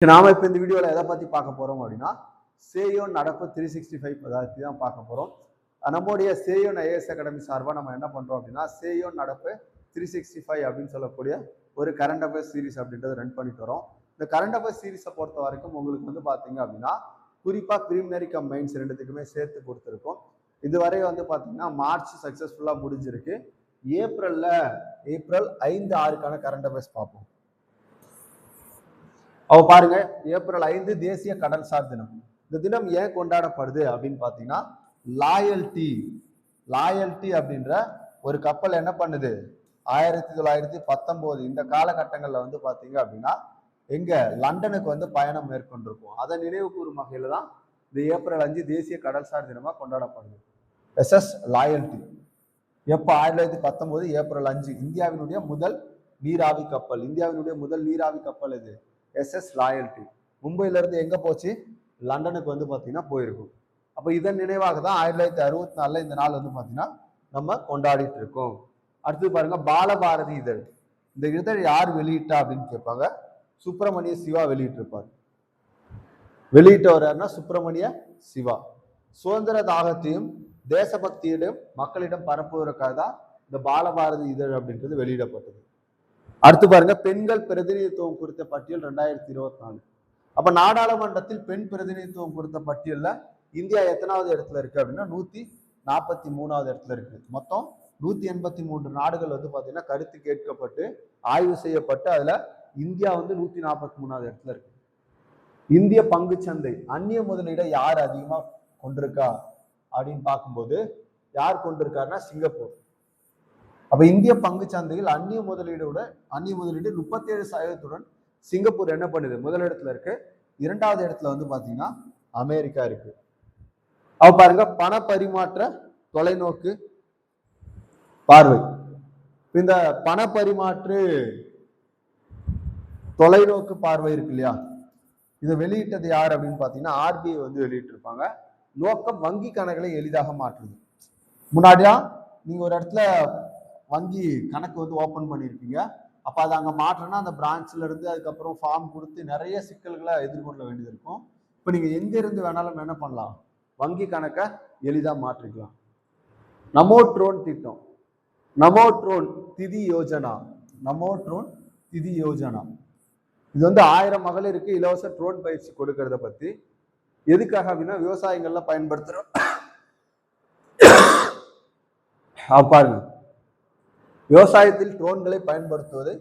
நாம இப்ப இந்த வீடியோல எதை பத்தி பார்க்க போறோம் அப்படின்னா சேயோன் நடப்பு 365 பத்தி தான் பார்க்க போறோம். நம்முடைய சேயோன் ஐஏஎஸ் அகாடமி சார்பா நம்ம என்ன பண்றோம் அப்படின்னா சேயோன் நடப்பு 365 அப்படின்னு சொல்லக்கூடிய ஒரு கரண்ட் அஃபேர்ஸ் சீரிஸ் அப்படின்றத ரன் பண்ணிட்டு வரோம். இந்த கரண்ட் அஃபேர்ஸ் சீரிஸை பொறுத்த வரைக்கும் உங்களுக்கு வந்து பாத்தீங்க அப்படின்னா குறிப்பா பிரிமினரி கம் மெயின்ஸ் ரெண்டுத்துக்குமே சேர்த்து கொடுத்துருக்கோம். இதுவரை வந்து பாத்தீங்கன்னா மார்ச் சக்சஸ்ஃபுல்லா முடிஞ்சிருக்கு. ஏப்ரல் 5, 6க்கான கரண்ட் அஃபேர்ஸ் பார்ப்போம். அவ பாருங்க, ஏப்ரல் 5 தேசிய கடல்சார் தினம். இந்த தினம் ஏன் கொண்டாடப்படுது அப்படின்னு பாத்தீங்கன்னா லாயல்டி அப்படின்ற ஒரு கப்பல் என்ன பண்ணுது 1919 இந்த காலகட்டங்கள்ல வந்து பாத்தீங்க அப்படின்னா எங்க லண்டனுக்கு வந்து பயணம் மேற்கொண்டிருக்கும். அதை நினைவு கூறும் வகையில தான் இந்த ஏப்ரல் 5 தேசிய கடல்சார் தினமா கொண்டாடப்படுது. எஸ்எஸ் லாயல்டி எப்ப 1919 ஏப்ரல் 5 இந்தியாவினுடைய முதல் நீராவி கப்பல் இது எஸ்எஸ் லாயல்டி. மும்பையில இருந்து எங்க போச்சு, லண்டனுக்கு வந்து பாத்தீங்கன்னா போயிருக்கும். அப்ப இதன் நினைவாக தான் 1964 இந்த நாள் வந்து பாத்தீங்கன்னா நம்ம கொண்டாடிட்டு இருக்கோம். அடுத்து பாருங்க, பாலபாரதி இதழ். இந்த இதழ் யார் வெளியிட்டா அப்படின்னு கேட்பாங்க. சுப்பிரமணிய சிவா வெளியிட்டிருப்பார். வெளியிட்டவர் யாருன்னா சுப்பிரமணிய சிவா. சுதந்திர தாகத்தையும் தேசபக்தியிடம் மக்களிடம் பரப்புவதற்காக தான் இந்த பாலபாரதி இதழ் அப்படின்றது வெளியிடப்பட்டது. அடுத்து பாருங்க, பெண்கள் பிரதிநிதித்துவம் குறித்த பட்டியல் 2024. அப்ப நாடாளுமன்றத்தில் பெண் பிரதிநிதித்துவம் குறித்த பட்டியல்ல இந்தியா எத்தனாவது இடத்துல இருக்கு அப்படின்னா 143வது இடத்துல இருக்கு. மொத்தம் 183 நாடுகள் வந்து பாத்தீங்கன்னா கருத்து கேட்கப்பட்டு ஆய்வு செய்யப்பட்டு அதுல இந்தியா வந்து 143வது இடத்துல இருக்கு. இந்திய பங்கு சந்தை அந்நிய முதலீடை யார் அதிகமா கொண்டிருக்கா அப்படின்னு பார்க்கும்போது யார் கொண்டிருக்காருன்னா சிங்கப்பூர். அப்ப இந்திய பங்கு சந்தையில் அந்நிய முதலீடு 37% சிங்கப்பூர் என்ன பண்ணுது, முதலிடத்துல இருக்கு. 2வது இடத்துல வந்து பாத்தீங்கன்னா அமெரிக்கா இருக்கு. அவ பாருங்க, பண பரிமாற்ற தொலைநோக்கு பார்வை. இந்த பண பரிமாற்று தொலைநோக்கு பார்வை இருக்கு இல்லையா, இதை வெளியிட்டது யார் அப்படின்னு பாத்தீங்கன்னா ஆர்பிஐ வந்து வெளியிட்டிருப்பாங்க. நோக்கம் வங்கி கணக்குகளை எளிதாக மாற்றுது. முன்னாடியா நீங்க ஒரு இடத்துல வங்கி கணக்கு வந்து ஓபன் பண்ணியிருப்பீங்க. அப்ப அதை அங்க மாற்றணும்னா அந்த பிரான்ச்ல இருந்து அதுக்கப்புறம் ஃபார்ம் கொடுத்து நிறைய சிக்கல்களை எதிர்கொள்ள வேண்டியது இருக்கும். இப்ப நீங்க எங்க இருந்து வேணாலும் என்ன பண்ணலாம், வங்கி கணக்கை எளிதா மாற்றிக்கலாம். நமோ ட்ரோன் திட்டம், நமோ ட்ரோன் திதி யோஜனா, இது வந்து 1000 மகளிருக்கு இலவச ட்ரோன் பயிற்சி கொடுக்கறத பத்தி. எதுக்காக அப்படின்னா விவசாயங்கள்ல பயன்படுத்துறோம். பாருங்க, விவசாயத்தில் ட்ரோன்களை பயன்படுத்துவதை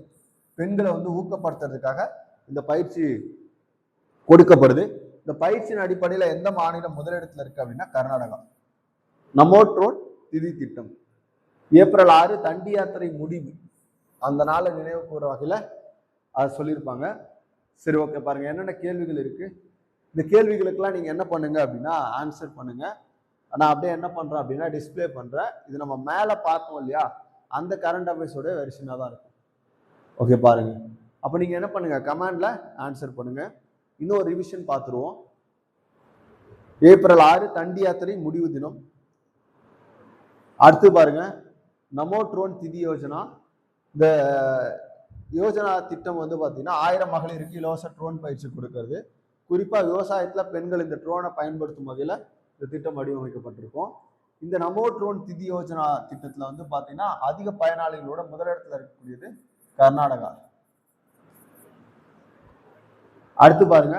பெண்களை வந்து ஊக்கப்படுத்துறதுக்காக இந்த பயிற்சி கொடுக்கப்படுது. இந்த பயிற்சியின் அடிப்படையில் எந்த மாநிலம் முதலிடத்துல இருக்கு அப்படின்னா கர்நாடகா. நமோ ட்ரோன் திதி திட்டம் ஏப்ரல் 6 தண்டி யாத்திரை முடிவு, அந்த நாளை நினைவு கூற வகையில அதை சொல்லியிருப்பாங்க. சரி, ஓகே. பாருங்க என்னென்ன கேள்விகள் இருக்கு. இந்த கேள்விகளுக்கெல்லாம் நீங்க என்ன பண்ணுங்க அப்படின்னா ஆன்சர் பண்ணுங்க. நான் அப்படியே என்ன பண்றேன் அப்படின்னா டிஸ்பிளே பண்றேன். இது நம்ம மேல பார்த்தோம் இல்லையா, அந்த கரண்ட் அஃபேர்ஸோட வெர்ஷனாக தான் இருக்கும். ஓகே பாருங்க. அப்போ நீங்க என்ன பண்ணுங்க, கமெண்ட்ல ஆன்சர் பண்ணுங்க. இன்னொரு ரிவிஷன் பார்த்துருவோம். ஏப்ரல் 6 தண்டி யாத்திரை முடிவு தினம். அடுத்து பாருங்க, நமோ ட்ரோன் திதி யோஜனா. இந்த யோஜனா திட்டம் வந்து பார்த்தீங்கன்னா 1000 மகளிருக்கு இலவச ட்ரோன் பயிற்சி கொடுக்கறது. குறிப்பா விவசாயத்துல பெண்கள் இந்த ட்ரோனை பயன்படுத்தும் வகையில இந்த திட்டம் வடிவமைக்கப்பட்டிருக்கும். இந்த நமோ ட்ரோன் திதி யோஜனா திட்டத்துல வந்து பாத்தீங்கன்னா அதிக பயனாளிகளோட முதலிடத்துல இருக்கக்கூடியது கர்நாடகா. அடுத்து பாருங்க,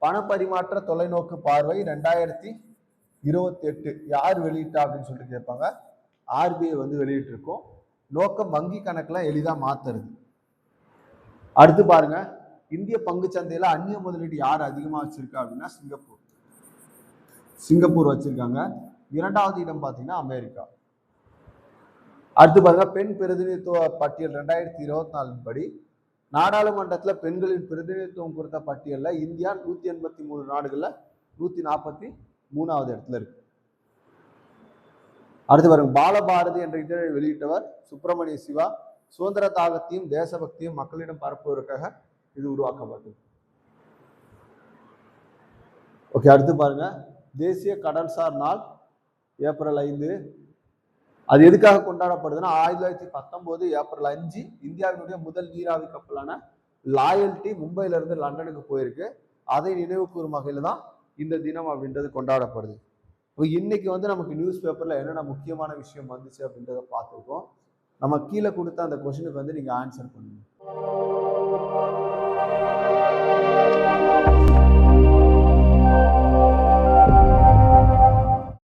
பண பரிமாற்ற தொலைநோக்கு பார்வை 2028 யார் வெளியிட்டா அப்படின்னு சொல்லிட்டு கேட்பாங்க. ஆர்பிஐ வந்து வெளியிட்டு இருக்கோம். நோக்கம் வங்கி கணக்குல எளிதா மாத்துறது. அடுத்து பாருங்க, இந்திய பங்கு சந்தையில அந்நிய முதலீடு யார் அதிகமா வச்சிருக்கா அப்படின்னா சிங்கப்பூர் வச்சிருக்காங்க. 2வது இடம் பாத்தீங்கன்னா அமெரிக்கா. அடுத்து பாருங்க, பெண் பிரதிநிதித்துவ பட்டியல் 2024 படி நாடாளுமன்றத்துல பெண்களின் பிரதிநிதித்துவம் குறித்த பட்டியல்ல இந்தியா 183 நாடுகள்ல 143வது இடத்துல இருக்கு. அடுத்து பாருங்க, பாலபாரதி என்ற இதழை வெளியிட்டவர் சுப்பிரமணிய சிவா. சுதந்திர தாகத்தையும் தேசபக்தியும் மக்களிடம் பரப்புவதற்காக இது உருவாக்கப்பட்டது. ஓகே, அடுத்து பாருங்க, தேசிய கடல்சார் நாள் ஏப்ரல் 5. அது எதுக்காக கொண்டாடப்படுதுன்னா 1919 ஏப்ரல் 5 இந்தியாவினுடைய முதல் நீராவி கப்பலான லாயல்ட்டி மும்பைல இருந்து லண்டனுக்கு போயிருக்கு. அதை நினைவு கூறும் வகையில தான் இந்த தினம் அப்படின்றது கொண்டாடப்படுது. இப்போ இன்னைக்கு வந்து நமக்கு நியூஸ் பேப்பர்ல என்னென்ன முக்கியமான விஷயம் வந்துச்சு அப்படின்றத பார்த்துருக்கோம். நம்ம கீழே கொடுத்த அந்த கொஸ்டினுக்கு வந்து நீங்க ஆன்சர் பண்ணுங்க.